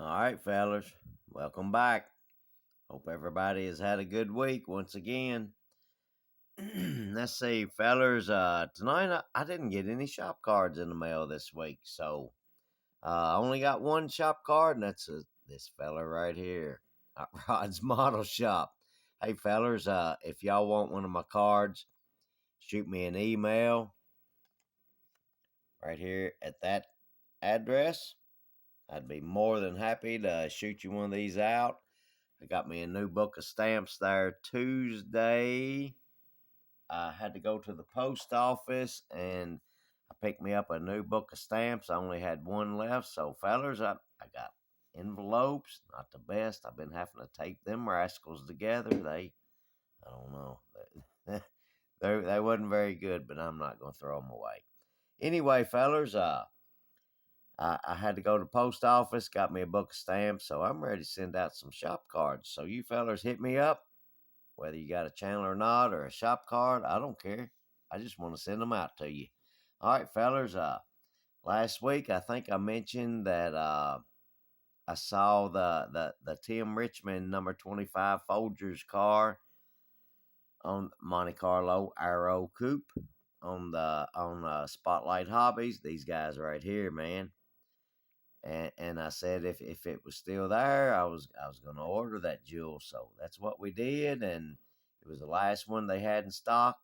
All right, fellas, welcome back. Hope everybody has had a good week once again. Let's see, fellas. Tonight I didn't get any shop cards in the mail this week, so I only got one shop card, and that's this fella right here, Rod's Model Shop. Hey, fellas, if y'all want one of my cards, shoot me an email right here at that address. I'd be more than happy to shoot you one of these out. I got me a new book of stamps there Tuesday. I had to go to the post office and I picked me up a new book of stamps. I only had one left. So, fellas, I got envelopes, not the best. I've been having to tape them rascals together. I don't know. They wasn't very good, but I'm not going to throw them away. Anyway, fellas, I had to go to the post office, got me a book of stamps, so I'm ready to send out some shop cards. So you fellers hit me up, whether you got a channel or not, or a shop card, I don't care. I just want to send them out to you. All right, fellers. Last week I think I mentioned that I saw the Tim Richmond number 25 Folgers car on Monte Carlo Arrow Coupe on Spotlight Hobbies. These guys right here, man. And I said if it was still there, I was going to order that jewel. So that's what we did, and it was the last one they had in stock.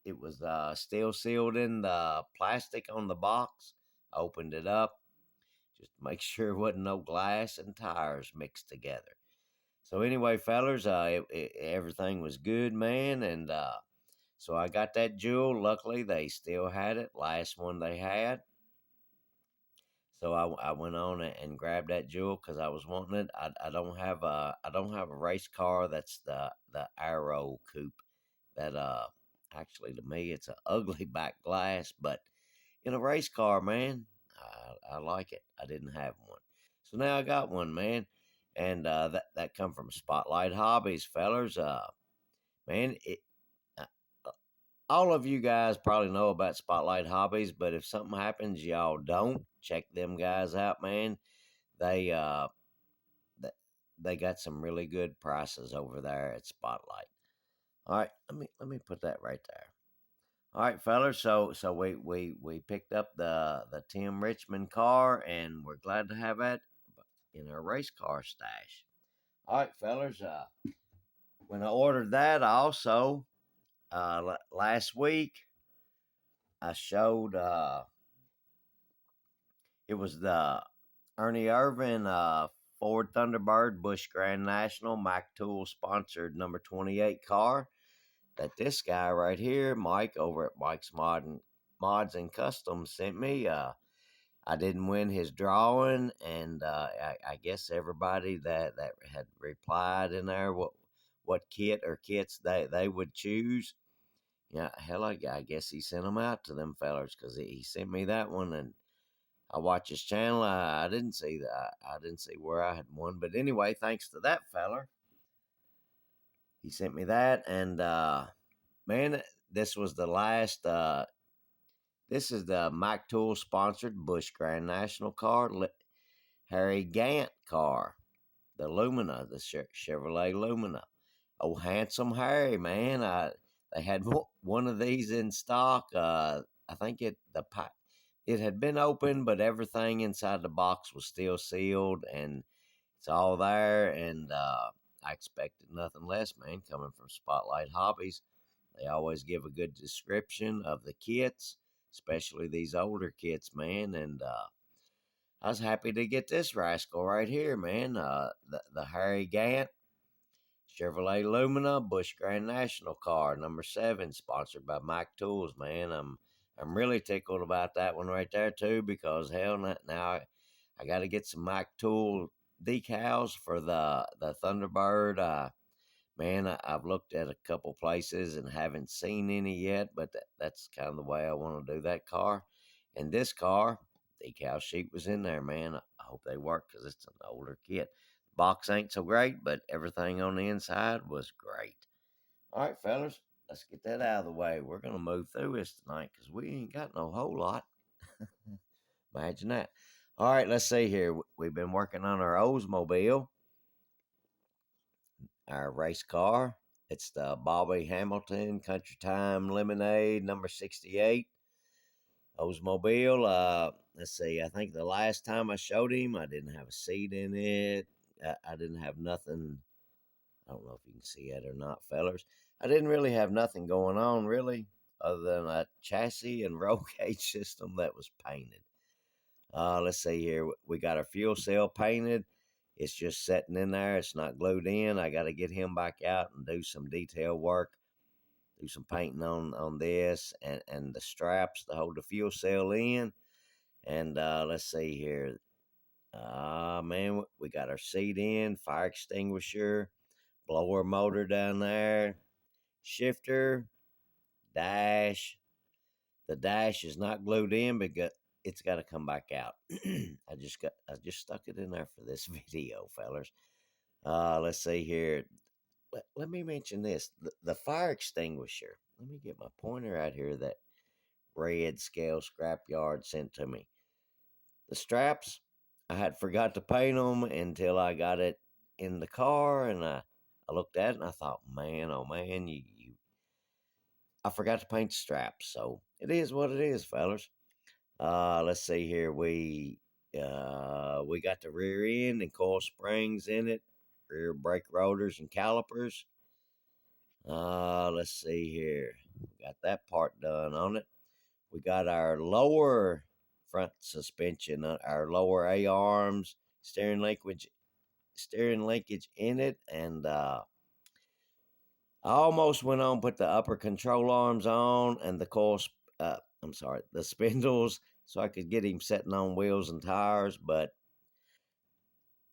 It was still sealed in the plastic on the box. I opened it up just to make sure there wasn't no glass and tires mixed together. So anyway, fellers, everything was good, man, and so I got that jewel. Luckily, they still had it. Last one they had. So I went on and grabbed that jewel because I was wanting it. I don't have a race car that's the Arrow Coupe. That actually to me it's an ugly back glass, but in a race car, man, I like it. I didn't have one, so now I got one, man, and that come from Spotlight Hobbies, fellers. Man, uh, all of you guys probably know about Spotlight Hobbies, but if something happens, y'all don't check them guys out, man. They they got some really good prices over there at Spotlight. All right, let me put that right there. All right, fellas. So we picked up the Tim Richmond car, and we're glad to have that in our race car stash. All right, fellas. When I ordered that, I also last week I showed it was the Ernie Irvin Ford Thunderbird Bush Grand National Mac Tool sponsored number 28 car that this guy right here, Mike over at Mike's Mods and Customs sent me. I didn't win his drawing, and I guess everybody that had replied in there what kit or kits they would choose. Yeah, hell, I guess he sent them out to them fellers because he sent me that one, and I watched his channel. I didn't see that. I didn't see where I had won, but anyway, thanks to that feller, he sent me that, and man, this was the last. This is the Mike Tool sponsored Bush Grand National car, Harry Gant car, the Lumina, the Chevrolet Lumina. Oh, handsome Harry, man! They had one of these in stock. I think it had been opened, but everything inside the box was still sealed, and it's all there. And I expected nothing less, man, coming from Spotlight Hobbies. They always give a good description of the kits, especially these older kits, man. And I was happy to get this rascal right here, man. The Harry Gant Chevrolet Lumina Bush Grand National car, number 7, sponsored by Mike Tools, man. I'm really tickled about that one right there too, because hell, now I got to get some Mike Tool decals for the Thunderbird. Man, I've looked at a couple places and haven't seen any yet, but that's kind of the way I want to do that car. And this car, decal sheet was in there, man. I hope they work because it's an older kit. Box ain't so great, but everything on the inside was great. All right, fellas, let's get that out of the way. We're going to move through this tonight because we ain't got no whole lot. Imagine that. All right, let's see here. We've been working on our Oldsmobile, our race car. It's the Bobby Hamilton Country Time Lemonade number 68 Oldsmobile. Let's see. I think the last time I showed him, I didn't have a seat in it. I didn't have nothing. I don't know if you can see it or not, fellers. I didn't really have nothing going on, really, other than a chassis and roll cage system that was painted. Let's see here. We got our fuel cell painted. It's just sitting in there. It's not glued in. I got to get him back out and do some detail work, do some painting on this and the straps to hold the fuel cell in. And let's see here. Man, we got our seat in, fire extinguisher, blower motor down there, shifter, dash. The dash is not glued in because it's got to come back out. I just stuck it in there for this video, fellers. Let's see here. Let me mention this: the fire extinguisher. Let me get my pointer out here. That red scale scrapyard sent to me. The straps, I had forgot to paint them until I got it in the car, and I looked at it and I thought, man, oh man, I forgot to paint the straps. So it is what it is, fellas. Let's see here. We got the rear end and coil springs in it, rear brake rotors and calipers. Let's see here. We got that part done on it. We got our lower front suspension, our lower A arms, steering linkage in it, and I almost went on put the upper control arms on and the I'm sorry, the spindles, so I could get him sitting on wheels and tires. But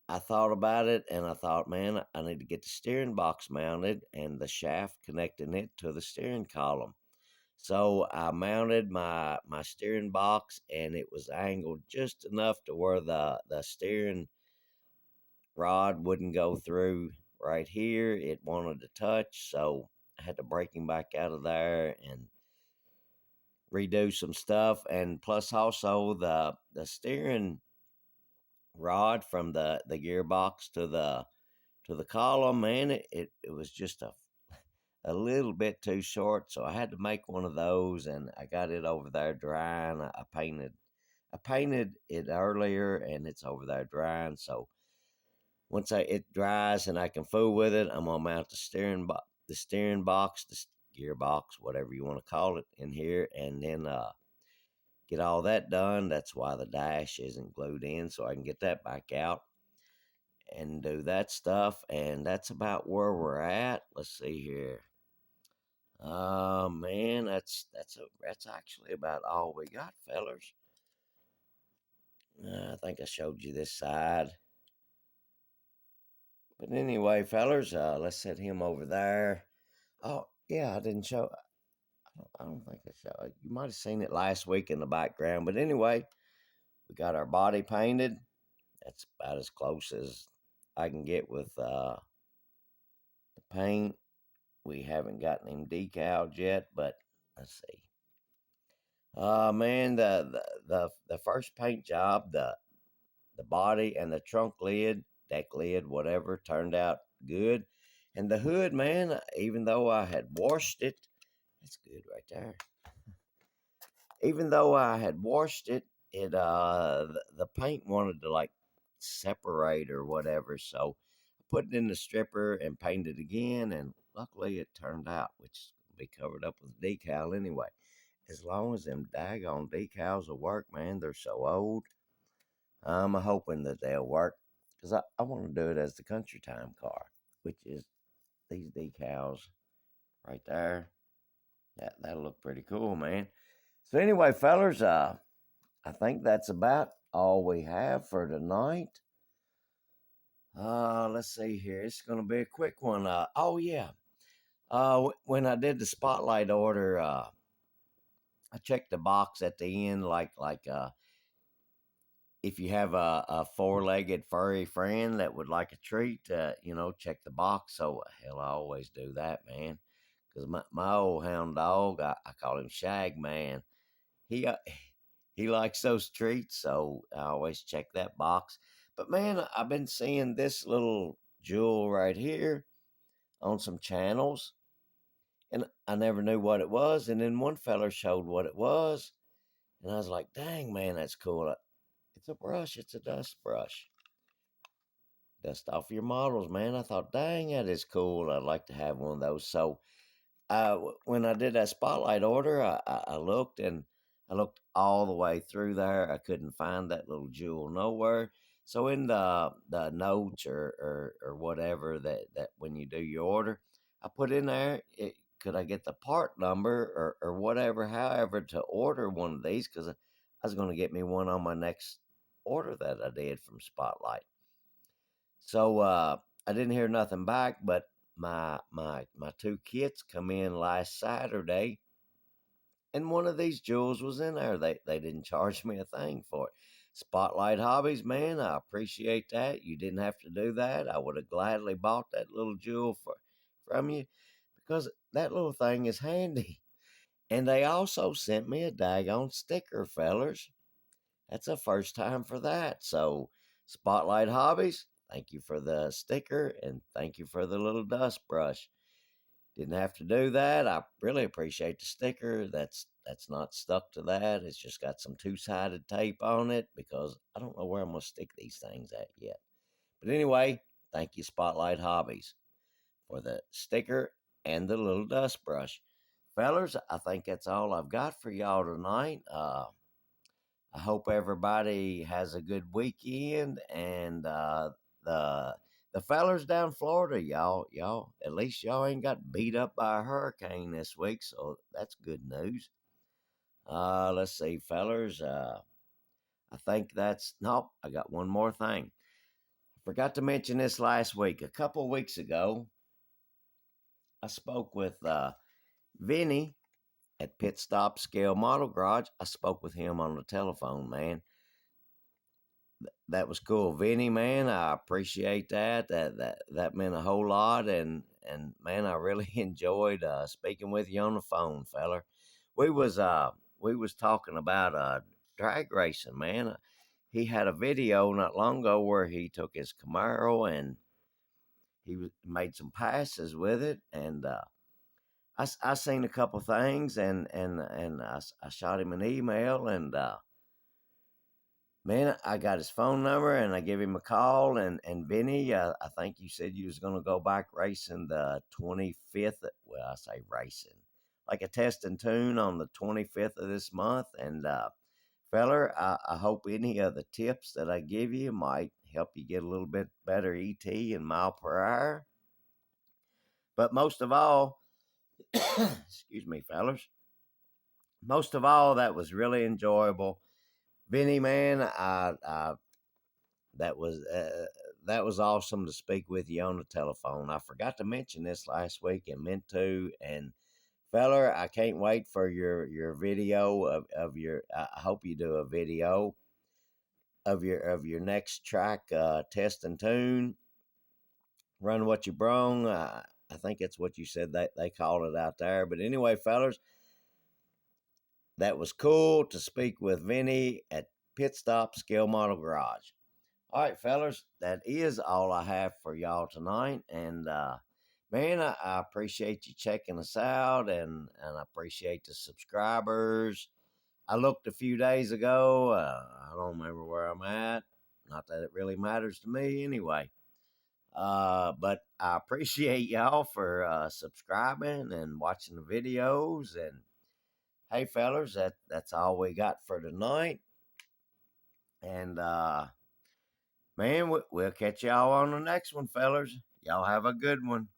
I thought about it and I thought, man, I need to get the steering box mounted and the shaft connecting it to the steering column. So I mounted my steering box and it was angled just enough to where the steering rod wouldn't go through right here. It wanted to touch, so I had to break him back out of there and redo some stuff. And plus, also the steering rod from the gearbox to the column, man, it was just a little bit too short, so I had to make one of those, and I got it over there drying. I painted it earlier, and it's over there drying. So once it dries and I can fool with it, I'm gonna mount the steering box, the gearbox, whatever you want to call it, in here, and then get all that done. That's why the dash isn't glued in, so I can get that back out and do that stuff. And that's about where we're at. Let's see here. Man, that's actually about all we got, fellers. I think I showed you this side. But anyway, fellers, let's set him over there. Oh, yeah, I didn't show. I don't think I showed. You might have seen it last week in the background. But anyway, we got our body painted. That's about as close as I can get with the paint. We haven't gotten him decaled yet, but let's see. Man, the first paint job, the body and the trunk lid, deck lid, whatever, turned out good. And the hood, man, even though I had washed it, that's good right there. Even though I had washed it, the paint wanted to like separate or whatever. So I put it in the stripper and painted again, and luckily it turned out, which is gonna be covered up with decal anyway. As long as them daggone decals will work, man, they're so old. I'm hoping that they'll work because I want to do it as the country time car, which is these decals right there. That'll look pretty cool, man. So anyway, fellers, I think that's about all we have for tonight. Let's see here. It's going to be a quick one. Oh yeah. When I did the spotlight order, I checked the box at the end, like if you have a four-legged furry friend that would like a treat, check the box. So hell, I always do that, man. Because my old hound dog, I call him Shag Man. He he likes those treats, so I always check that box. But man, I've been seeing this little jewel right here on some channels, and I never knew what it was. And then one feller showed what it was, and I was like, "Dang, man, that's cool." It's a brush. It's a dust brush. Dust off your models, man. I thought, "Dang, that is cool. I'd like to have one of those." So when I did that spotlight order, I looked, and I looked all the way through there. I couldn't find that little jewel nowhere. So in the notes or whatever that when you do your order, I put in there, could I get the part number or whatever, however, to order one of these, because I was going to get me one on my next order that I did from Spotlight. So I didn't hear nothing back, but my two kits come in last Saturday, and one of these jewels was in there. They didn't charge me a thing for it. Spotlight Hobbies, man, I appreciate that. You didn't have to do that. I would have gladly bought that little jewel from you, because that little thing is handy. And they also sent me a daggone sticker, fellers. That's a first time for that. So, Spotlight Hobbies, thank you for the sticker and thank you for the little dust brush. Didn't have to do that. I really appreciate the sticker. That's not stuck to that. It's just got some two-sided tape on it, because I don't know where I'm gonna stick these things at yet. But anyway, thank you, Spotlight Hobbies, for the sticker and the little dust brush. Fellers, I think that's all I've got for y'all tonight. I hope everybody has a good weekend, and the the fellers down Florida, y'all, at least y'all ain't got beat up by a hurricane this week, so that's good news. Let's see, fellers. I think that's nope. I got one more thing. I forgot to mention this last week. A couple weeks ago, I spoke with Vinny at Pit Stop Scale Model Garage. I spoke with him on the telephone, man. That was cool, Vinny, man. I appreciate that. That meant a whole lot, and man, I really enjoyed speaking with you on the phone, feller. We was we was talking about drag racing, man. He had a video not long ago where he took his Camaro and made some passes with it, and I seen a couple things, and I shot him an email, and man, I got his phone number and I gave him a call. And Vinny, I think you said you was going to go back racing the 25th. Well, I say racing, like a test and tune on the 25th of this month. And feller, I hope any of the tips that I give you might help you get a little bit better ET and mile per hour. But most of all, excuse me, fellers, most of all, that was really enjoyable. Vinny, man, that was uh, that was awesome to speak with you on the telephone. I forgot to mention this last week and meant to. And feller, I can't wait for your video of your. I hope you do a video of your next track, test and tune. Run what you brung. I think it's what you said that they called it out there. But anyway, fellers, that was cool to speak with Vinny at Pit Stop Scale Model Garage. All right, fellas, that is all I have for y'all tonight. And man, I appreciate you checking us out, and I appreciate the subscribers. I looked a few days ago. I don't remember where I'm at. Not that it really matters to me anyway. But I appreciate y'all for subscribing and watching the videos. And hey, fellas, that's all we got for tonight. And man, we'll catch y'all on the next one, fellers. Y'all have a good one.